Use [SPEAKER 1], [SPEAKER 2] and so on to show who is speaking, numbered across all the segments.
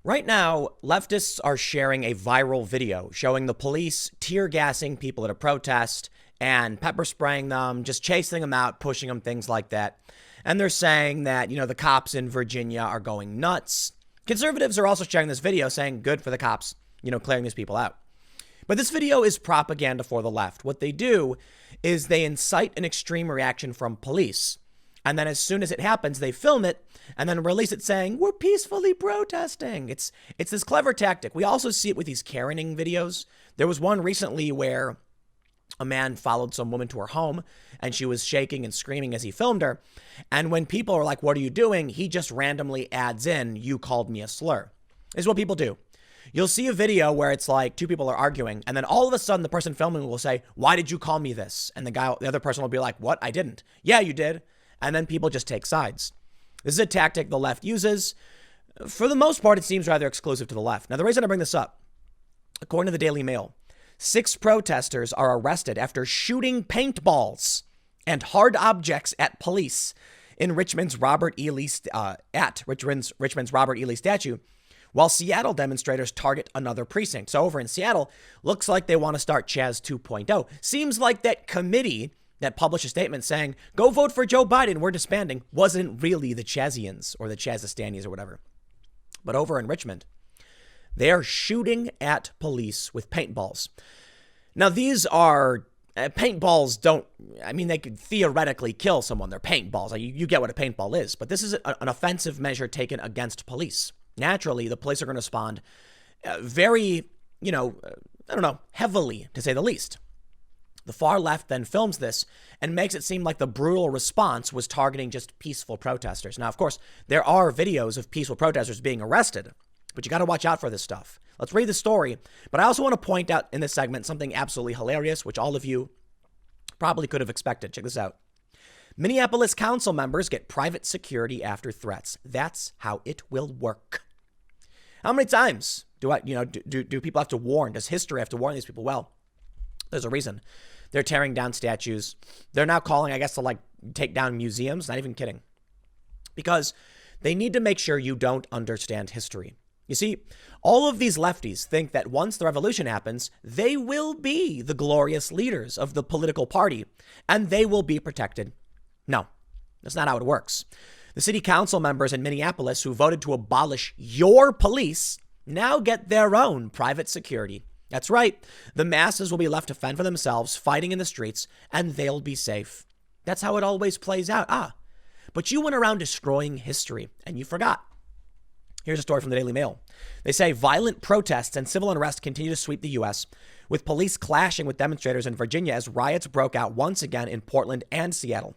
[SPEAKER 1] Right now, leftists are sharing a viral video showing the police tear gassing people at a protest and pepper spraying them, just chasing them out, pushing them, things like that. And they're saying that, the cops in Virginia are going nuts. Conservatives are also sharing this video saying good for the cops, clearing these people out. But this video is propaganda for the left. What they do is they incite an extreme reaction from police. And then as soon as it happens, they film it and then release it saying, we're peacefully protesting. It's this clever tactic. We also see it with these Karening videos. There was one recently where a man followed some woman to her home and she was shaking and screaming as he filmed her. And when people are like, what are you doing? He just randomly adds in, you called me a slur. This is what people do. You'll see a video where it's like two people are arguing and then all of a sudden the person filming will say, why did you call me this? And the other person will be like, what? I didn't. Yeah, you did. And then people just take sides. This is a tactic the left uses. For the most part, it seems rather exclusive to the left. Now, the reason I bring this up, according to the Daily Mail, 6 protesters are arrested after shooting paintballs and hard objects at police in Richmond's Robert E. Lee Richmond's Robert E. Lee statue, while Seattle demonstrators target another precinct. So over in Seattle, looks like they want to start Chaz 2.0. Seems like that committee that published a statement saying, go vote for Joe Biden, we're disbanding, wasn't really the Chazians or the Chazistanians or whatever. But over in Richmond, they are shooting at police with paintballs. Now, these are paintballs they could theoretically kill someone. They're paintballs. You get what a paintball is. But this is an offensive measure taken against police. Naturally, the police are going to respond very, heavily, to say the least. The far left then films this and makes it seem like the brutal response was targeting just peaceful protesters. Now, of course, there are videos of peaceful protesters being arrested, but you got to watch out for this stuff. Let's read the story. But I also want to point out in this segment something absolutely hilarious, which all of you probably could have expected. Check this out. Minneapolis council members get private security after threats. That's how it will work. How many times do people have to warn? Does history have to warn these people? Well, there's a reason. They're tearing down statues. They're now calling, I guess, to take down museums. Not even kidding. Because they need to make sure you don't understand history. You see, all of these lefties think that once the revolution happens, they will be the glorious leaders of the political party and they will be protected. No, that's not how it works. The city council members in Minneapolis who voted to abolish your police now get their own private security. That's right. The masses will be left to fend for themselves, fighting in the streets, and they'll be safe. That's how it always plays out. But you went around destroying history, and you forgot. Here's a story from the Daily Mail. They say violent protests and civil unrest continue to sweep the U.S., with police clashing with demonstrators in Virginia as riots broke out once again in Portland and Seattle.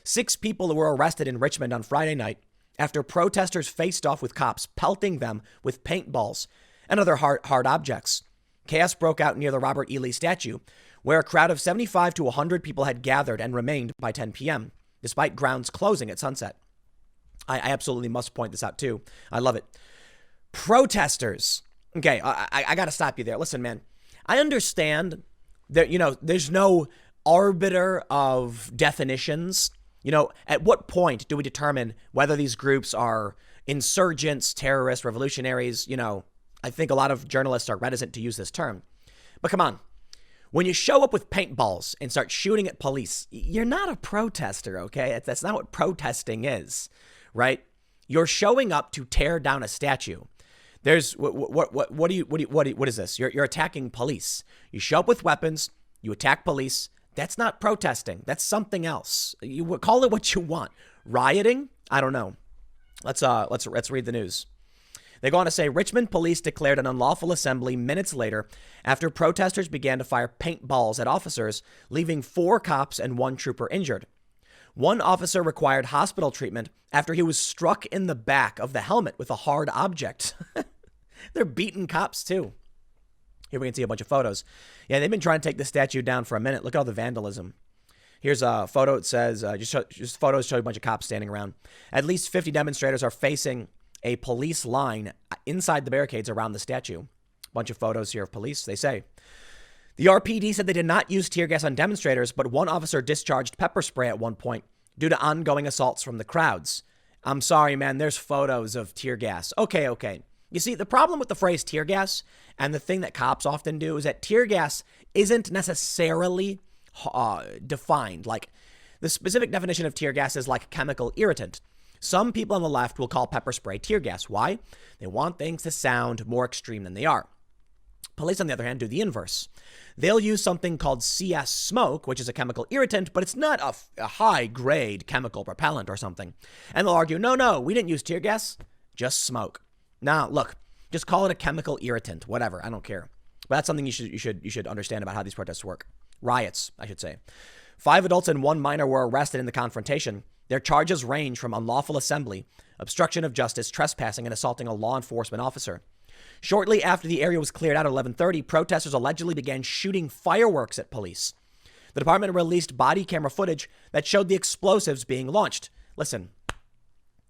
[SPEAKER 1] 6 people were arrested in Richmond on Friday night after protesters faced off with cops, pelting them with paintballs and other hard objects. Chaos broke out near the Robert E. Lee statue, where a crowd of 75 to 100 people had gathered and remained by 10 p.m., despite grounds closing at sunset. I absolutely must point this out, too. I love it. Protesters. Okay, I got to stop you there. Listen, man, I understand that, there's no arbiter of definitions. At what point do we determine whether these groups are insurgents, terrorists, revolutionaries, I think a lot of journalists are reticent to use this term. But come on. When you show up with paintballs and start shooting at police, you're not a protester, okay? That's not what protesting is, right? You're showing up to tear down a statue. There's what is this? You're attacking police. You show up with weapons, you attack police. That's not protesting. That's something else. You call it what you want. Rioting? I don't know. Let's read the news. They go on to say Richmond police declared an unlawful assembly minutes later after protesters began to fire paintballs at officers, leaving 4 cops and 1 trooper injured. One officer required hospital treatment after he was struck in the back of the helmet with a hard object. They're beating cops, too. Here we can see a bunch of photos. Yeah, they've been trying to take the statue down for a minute. Look at all the vandalism. Here's a photo. It says, just photos show a bunch of cops standing around. At least 50 demonstrators are facing a police line inside the barricades around the statue. Bunch of photos here of police. They say the RPD said they did not use tear gas on demonstrators, but one officer discharged pepper spray at one point due to ongoing assaults from the crowds. I'm sorry, man. There's photos of tear gas. Okay. You see, the problem with the phrase tear gas and the thing that cops often do is that tear gas isn't necessarily defined. Like, the specific definition of tear gas is like chemical irritant. Some people on the left will call pepper spray tear gas. Why? They want things to sound more extreme than they are. Police, on the other hand, do the inverse. They'll use something called CS smoke, which is a chemical irritant, but it's not a high-grade chemical propellant or something. And they'll argue, no, we didn't use tear gas, just smoke. Now, look, just call it a chemical irritant, whatever, I don't care. But that's something you should understand about how these protests work. Riots, I should say. 5 adults and 1 minor were arrested in the confrontation. Their charges range from unlawful assembly, obstruction of justice, trespassing, and assaulting a law enforcement officer. Shortly after the area was cleared out at 11:30, protesters allegedly began shooting fireworks at police. The department released body camera footage that showed the explosives being launched. Listen,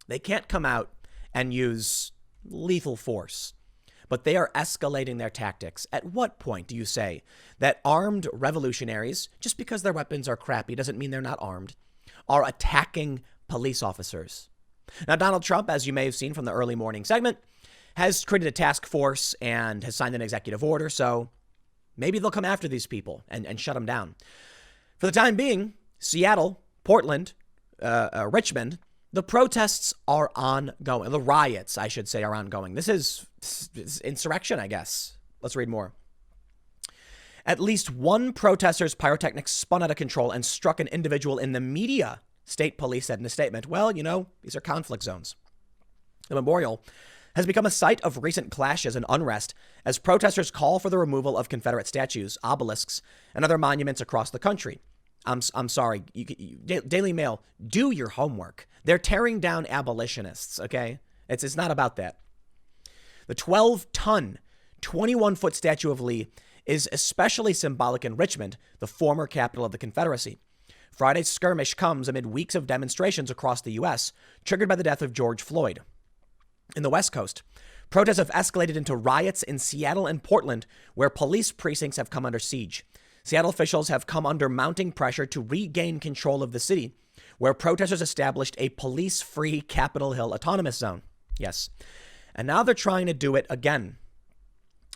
[SPEAKER 1] they can't come out and use lethal force, but they are escalating their tactics. At what point do you say that armed revolutionaries, just because their weapons are crappy doesn't mean they're not armed, are attacking police officers? Now, Donald Trump, as you may have seen from the early morning segment, has created a task force and has signed an executive order. So maybe they'll come after these people and shut them down. For the time being, Seattle, Portland, Richmond, the protests are ongoing. The riots, I should say, are ongoing. This is insurrection, I guess. Let's read more. At least one protester's pyrotechnics spun out of control and struck an individual in the media, state police said in a statement. Well, these are conflict zones. The memorial has become a site of recent clashes and unrest as protesters call for the removal of Confederate statues, obelisks, and other monuments across the country. I'm sorry, Daily Mail, do your homework. They're tearing down abolitionists, okay? It's not about that. The 12-ton, 21-foot statue of Lee is especially symbolic in Richmond, the former capital of the Confederacy. Friday's skirmish comes amid weeks of demonstrations across the U.S., triggered by the death of George Floyd. In the West Coast, protests have escalated into riots in Seattle and Portland, where police precincts have come under siege. Seattle officials have come under mounting pressure to regain control of the city, where protesters established a police-free Capitol Hill autonomous zone. Yes. And now they're trying to do it again.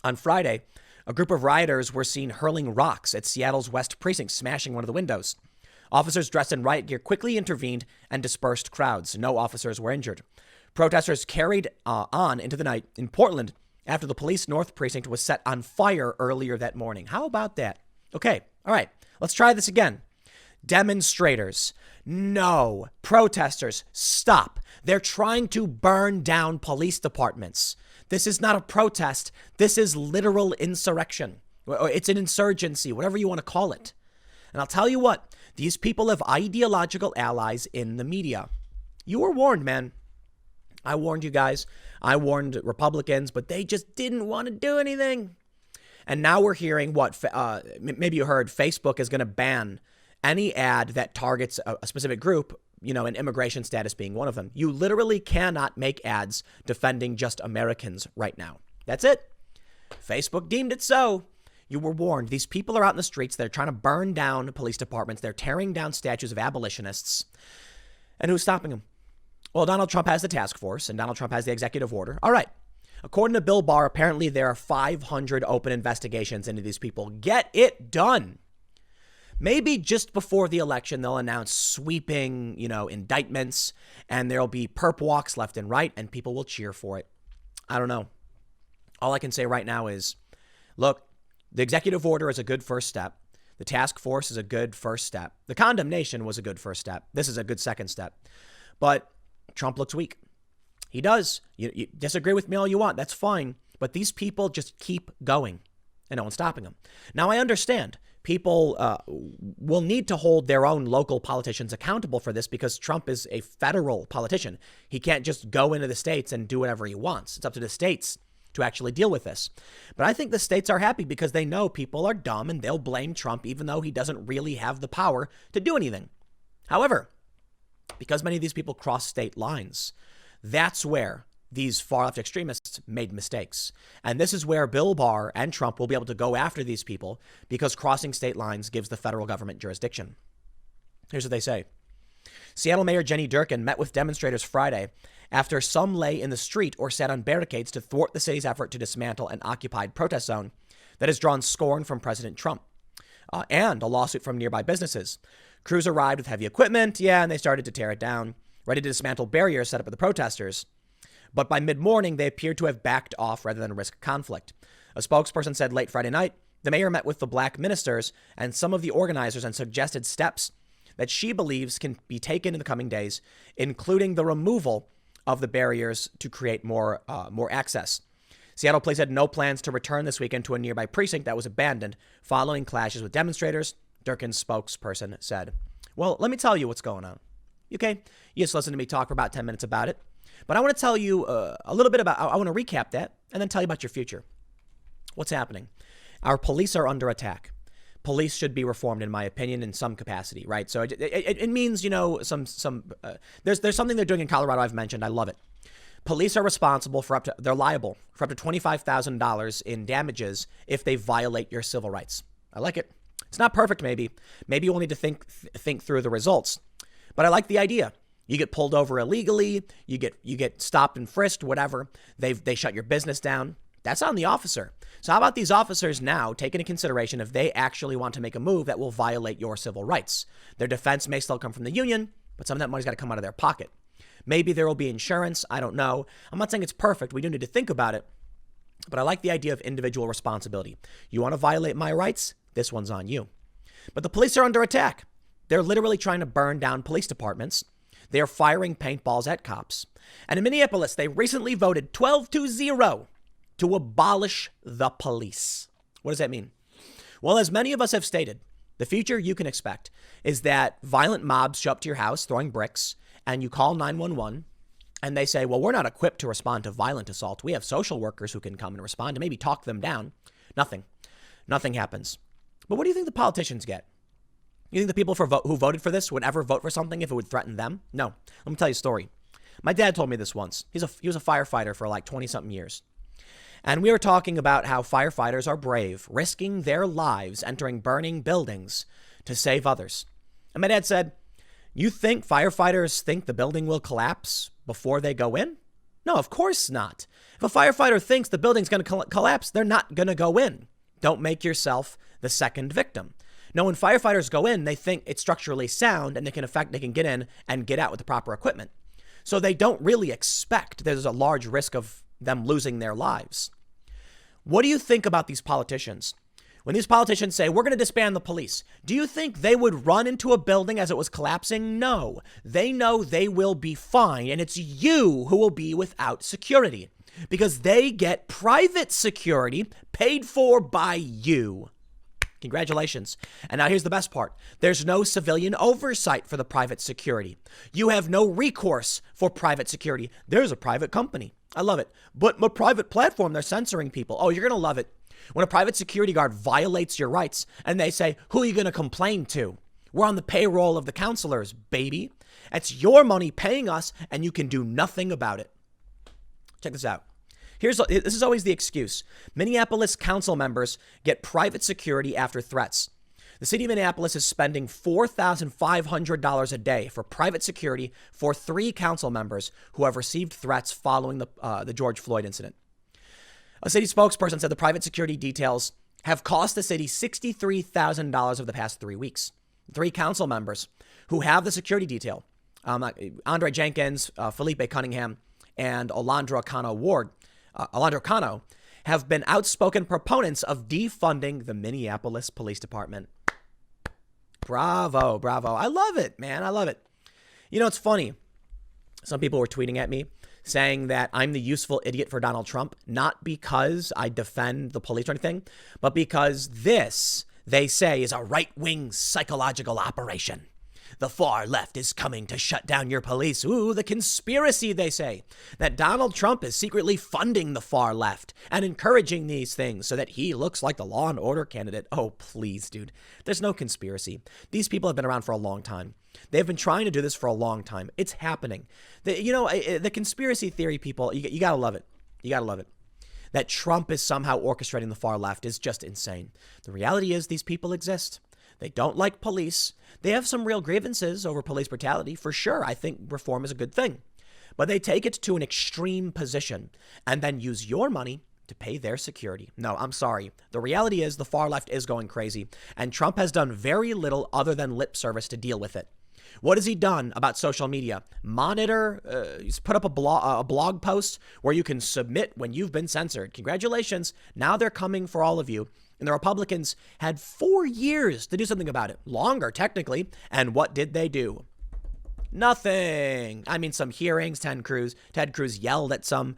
[SPEAKER 1] On Friday, a group of rioters were seen hurling rocks at Seattle's West Precinct, smashing one of the windows. Officers dressed in riot gear quickly intervened and dispersed crowds. No officers were injured. Protesters carried on into the night in Portland after the police North Precinct was set on fire earlier that morning. How about that? Okay, all right, let's try this again. Demonstrators, no. Protesters, stop. They're trying to burn down police departments. This is not a protest. This is literal insurrection. It's an insurgency, whatever you want to call it. And I'll tell you what, these people have ideological allies in the media. You were warned, man. I warned you guys. I warned Republicans, but they just didn't want to do anything. And now we're hearing what, maybe you heard, Facebook is going to ban any ad that targets a specific group, and immigration status being one of them. You literally cannot make ads defending just Americans right now. That's it. Facebook deemed it so. You were warned. These people are out in the streets. They're trying to burn down police departments. They're tearing down statues of abolitionists. And who's stopping them? Well, Donald Trump has the task force, and Donald Trump has the executive order. All right. According to Bill Barr, apparently there are 500 open investigations into these people. Get it done. Maybe just before the election, they'll announce sweeping, indictments, and there'll be perp walks left and right, and people will cheer for it. I don't know. All I can say right now is, look, the executive order is a good first step. The task force is a good first step. The condemnation was a good first step. This is a good second step. But Trump looks weak. He does. You disagree with me all you want. That's fine. But these people just keep going, and no one's stopping them. Now, I understand people will need to hold their own local politicians accountable for this because Trump is a federal politician. He can't just go into the states and do whatever he wants. It's up to the states to actually deal with this. But I think the states are happy because they know people are dumb and they'll blame Trump even though he doesn't really have the power to do anything. However, because many of these people cross state lines, that's where these far-left extremists made mistakes. And this is where Bill Barr and Trump will be able to go after these people because crossing state lines gives the federal government jurisdiction. Here's what they say. Seattle Mayor Jenny Durkan met with demonstrators Friday after some lay in the street or sat on barricades to thwart the city's effort to dismantle an occupied protest zone that has drawn scorn from President Trump and a lawsuit from nearby businesses. Crews arrived with heavy equipment, and they started to tear it down, ready to dismantle barriers set up by the protesters. But by mid-morning, they appeared to have backed off rather than risk conflict. A spokesperson said late Friday night, the mayor met with the black ministers and some of the organizers and suggested steps that she believes can be taken in the coming days, including the removal of the barriers to create more access. Seattle police had no plans to return this weekend to a nearby precinct that was abandoned following clashes with demonstrators, Durkin's spokesperson said. Well, let me tell you what's going on. Okay? You just listen to me talk for about 10 minutes about it. But I want to tell you a little bit about, I want to recap that and then tell you about your future. What's happening? Our police are under attack. Police should be reformed, in my opinion, in some capacity, right? So it means, you know, there's something they're doing in Colorado I've mentioned. I love it. Police are responsible for they're liable for up to $25,000 in damages if they violate your civil rights. I like it. It's not perfect, maybe. Maybe you'll need to think through the results. But I like the idea. You get pulled over illegally, you get stopped and frisked, whatever. They shut your business down. That's on the officer. So how about these officers now take into consideration if they actually want to make a move that will violate your civil rights? Their defense may still come from the union, but some of that money's got to come out of their pocket. Maybe there will be insurance. I don't know. I'm not saying it's perfect. We do need to think about it. But I like the idea of individual responsibility. You want to violate my rights? This one's on you. But the police are under attack. They're literally trying to burn down police departments. They are firing paintballs at cops. And in Minneapolis, they recently voted 12-0 to abolish the police. What does that mean? Well, as many of us have stated, the future you can expect is that violent mobs show up to your house throwing bricks, and you call 911, and they say, well, we're not equipped to respond to violent assault. We have social workers who can come and respond and maybe talk them down. Nothing happens. But what do you think the politicians get? You think the people who voted for this would ever vote for something if it would threaten them? No. Let me tell you a story. My dad told me this once. He was a firefighter for like 20-something years. And we were talking about how firefighters are brave, risking their lives entering burning buildings to save others. And my dad said, you think firefighters think the building will collapse before they go in? No, of course not. If a firefighter thinks the building's going to collapse, they're not going to go in. Don't make yourself the second victim. No, when firefighters go in, they think it's structurally sound and they can get in and get out with the proper equipment. So they don't really expect there's a large risk of them losing their lives. What do you think about these politicians? When these politicians say, we're going to disband the police, do you think they would run into a building as it was collapsing? No. They know they will be fine, and it's you who will be without security because they get private security paid for by you. Congratulations. And now here's the best part. There's no civilian oversight for the private security. You have no recourse for private security. There's a private company. I love it. But my private platform, they're censoring people. Oh, you're going to love it. When a private security guard violates your rights and they say, who are you going to complain to? We're on the payroll of the counselors, baby. It's your money paying us and you can do nothing about it. Check this out. This is always the excuse. Minneapolis council members get private security after threats. The city of Minneapolis is spending $4,500 a day for private security for 3 council members who have received threats following the George Floyd incident. A city spokesperson said the private security details have cost the city $63,000 over the past 3 weeks. 3 council members who have the security detail, Andre Jenkins, Felipe Cunningham, and Alondra Cano have been outspoken proponents of defunding the Minneapolis Police Department. Bravo, bravo. I love it, man. I love it. You know, it's funny. Some people were tweeting at me saying that I'm the useful idiot for Donald Trump, not because I defend the police or anything, but because this, they say, is a right-wing psychological operation. The far left is coming to shut down your police. Ooh, the conspiracy, they say, that Donald Trump is secretly funding the far left and encouraging these things so that he looks like the law and order candidate. Oh, please, dude. There's no conspiracy. These people have been around for a long time. They've been trying to do this for a long time. It's happening. The conspiracy theory people, you got to love it. You got to love it. That Trump is somehow orchestrating the far left is just insane. The reality is these people exist. They don't like police. They have some real grievances over police brutality, for sure. I think reform is a good thing. but they take it to an extreme position and then use your money to pay their security. No, I'm sorry. The reality is the far left is going crazy, and Trump has done very little other than lip service to deal with it. What has he done about social media? Monitor, he's put up a blog post where you can submit when you've been censored. Congratulations. Now they're coming for all of you. And the Republicans had 4 years to do something about it. Longer, technically. And what did they do? Nothing. I mean, some hearings, Ted Cruz yelled at some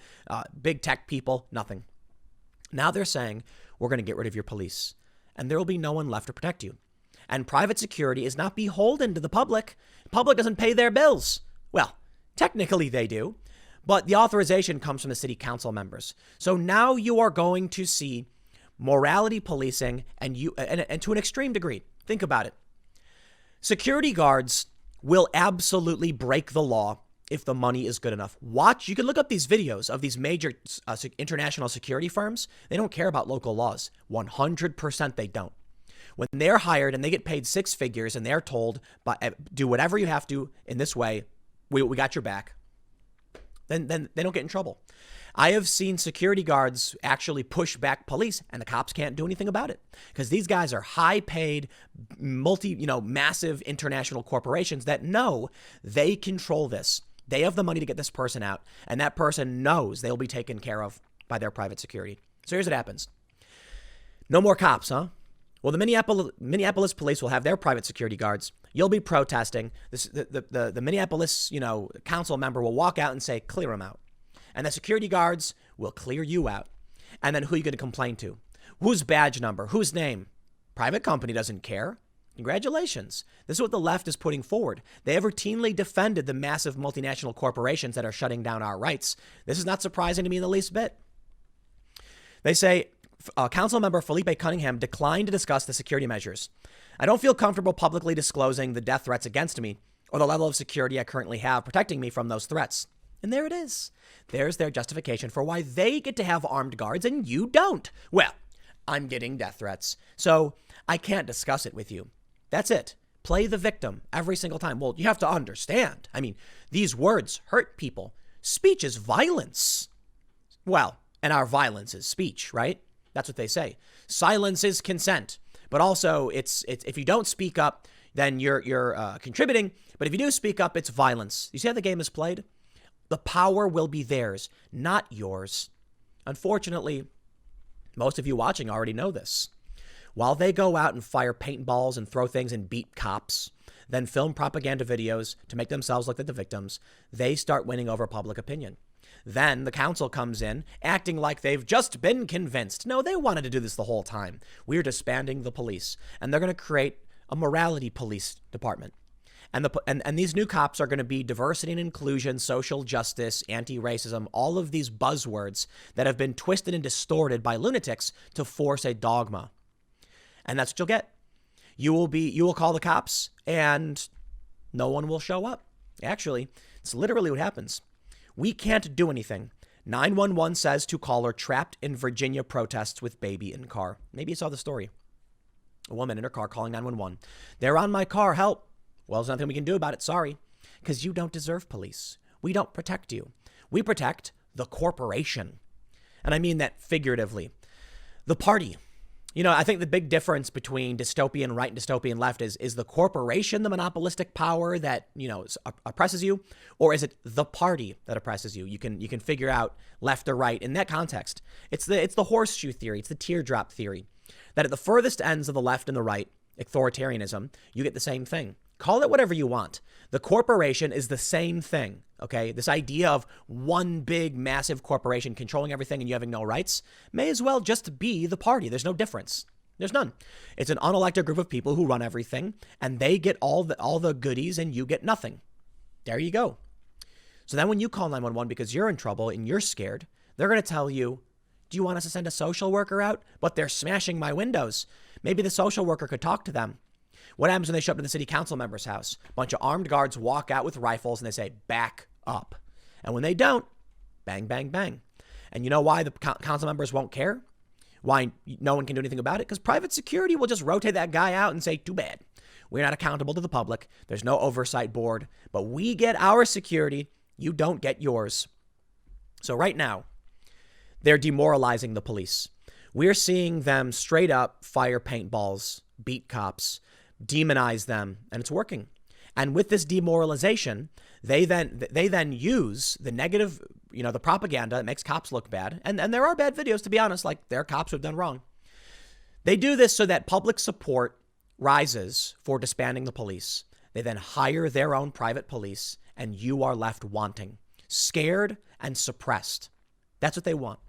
[SPEAKER 1] big tech people. Nothing. Now they're saying, we're going to get rid of your police. And there will be no one left to protect you. And private security is not beholden to the public. The public doesn't pay their bills. Well, technically they do. But the authorization comes from the city council members. So now you are going to see morality policing and to an extreme degree. Think about it. Security guards will absolutely break the law if the money is good enough. You can look up these videos of these major international security firms. They don't care about local laws. 100% they don't. When they're hired and they get paid six figures and they're told, do whatever you have to in this way, we got your back, then they don't get in trouble. I have seen security guards actually push back police and the cops can't do anything about it because these guys are high paid, massive international corporations that know they control this. They have the money to get this person out, and that person knows they'll be taken care of by their private security. So here's what happens. No more cops, huh? Well, the Minneapolis police will have their private security guards. You'll be protesting. The Minneapolis, council member will walk out and say, clear them out. And the security guards will clear you out. And then who are you going to complain to? Whose badge number? Whose name? Private company doesn't care. Congratulations. This is what the left is putting forward. They have routinely defended the massive multinational corporations that are shutting down our rights. This is not surprising to me in the least bit. They say, Council member Felipe Cunningham declined to discuss the security measures. I don't feel comfortable publicly disclosing the death threats against me or the level of security I currently have protecting me from those threats. And there it is. There's their justification for why they get to have armed guards and you don't. Well, I'm getting death threats, so I can't discuss it with you. That's it. Play the victim every single time. Well, you have to understand. I mean, these words hurt people. Speech is violence. Well, and our violence is speech, right? That's what they say. Silence is consent. But also, it's if you don't speak up, then you're contributing. But if you do speak up, it's violence. You see how the game is played? The power will be theirs, not yours. Unfortunately, most of you watching already know this. While they go out and fire paintballs and throw things and beat cops, then film propaganda videos to make themselves look like the victims, they start winning over public opinion. Then the council comes in acting like they've just been convinced. No, they wanted to do this the whole time. We're disbanding the police, and they're going to create a morality police department. And these new cops are going to be diversity and inclusion, social justice, anti-racism, all of these buzzwords that have been twisted and distorted by lunatics to force a dogma. And that's what you'll get. You will call the cops and no one will show up. Actually, it's literally what happens. We can't do anything. 911 says to caller trapped in Virginia protests with baby in car. Maybe you saw the story. A woman in her car calling 911. They're on my car. Help. Well, there's nothing we can do about it. Sorry. Because you don't deserve police. We don't protect you. We protect the corporation. And I mean that figuratively. The party. I think the big difference between dystopian right and dystopian left is the corporation the monopolistic power that, oppresses you, or is it the party that oppresses you? You can figure out left or right in that context. It's the horseshoe theory. It's the teardrop theory that at the furthest ends of the left and the right, authoritarianism, you get the same thing. Call it whatever you want. The corporation is the same thing. Okay. This idea of one big, massive corporation controlling everything and you having no rights may as well just be the party. There's no difference. There's none. It's an unelected group of people who run everything and they get all the goodies and you get nothing. There you go. So then when you call 911 because you're in trouble and you're scared, they're going to tell you, do you want us to send a social worker out? But they're smashing my windows. Maybe the social worker could talk to them. What happens when they show up to the city council member's house? A bunch of armed guards walk out with rifles and they say, back up. And when they don't, bang, bang, bang. And you know why the council members won't care? Why no one can do anything about it? Because private security will just rotate that guy out and say, too bad. We're not accountable to the public. There's no oversight board, but we get our security You don't get yours. So right now, they're demoralizing the police. We're seeing them straight up fire paintballs, beat cops, demonize them, and it's working. And with this demoralization, they then use the negative, the propaganda that makes cops look bad. And there are bad videos, to be honest, like there are cops who have done wrong. They do this so that public support rises for disbanding the police. They then hire their own private police, and you are left wanting, scared and suppressed. That's what they want.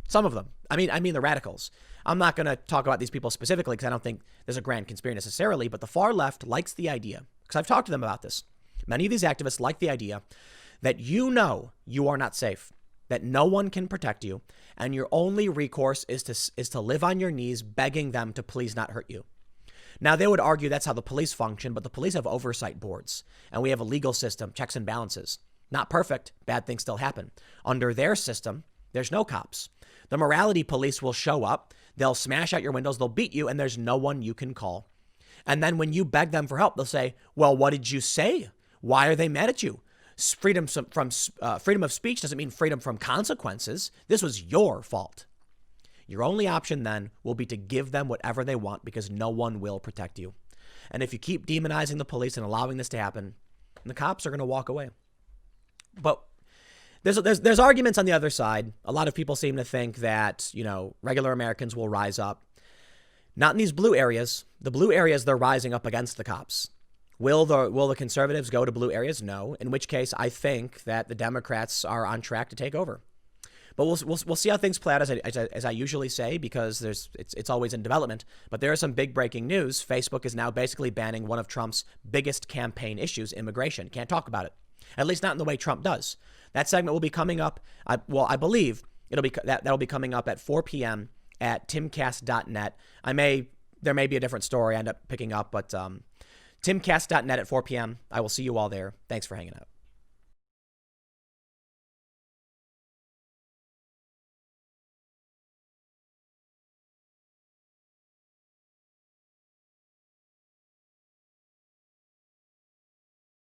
[SPEAKER 1] Some of them. I mean the radicals. I'm not going to talk about these people specifically because I don't think there's a grand conspiracy necessarily, but the far left likes the idea, because I've talked to them about this. Many of these activists like the idea that you are not safe, that no one can protect you, and your only recourse is to live on your knees begging them to please not hurt you. Now, they would argue that's how the police function, but the police have oversight boards, and we have a legal system, checks and balances. Not perfect. Bad things still happen. Under their system, there's no cops. The morality police will show up. They'll smash out your windows. They'll beat you, and there's no one you can call. And then when you beg them for help, they'll say, well, what did you say? Why are they mad at you? Freedom of speech doesn't mean freedom from consequences. This was your fault. Your only option then will be to give them whatever they want because no one will protect you. And if you keep demonizing the police and allowing this to happen, the cops are going to walk away. But there's arguments on the other side. A lot of people seem to think that, regular Americans will rise up. Not in these blue areas. The blue areas, they're rising up against the cops. Will the conservatives go to blue areas? No. In which case, I think that the Democrats are on track to take over. But we'll see how things play out, as I usually say, because it's always in development. But there is some big breaking news. Facebook is now basically banning one of Trump's biggest campaign issues, immigration. Can't talk about it, at least not in the way Trump does. That segment will be coming up. I believe that'll be coming up at 4 p.m. at timcast.net. There may be a different story I end up picking up, but timcast.net at 4 p.m. I will see you all there. Thanks for hanging out.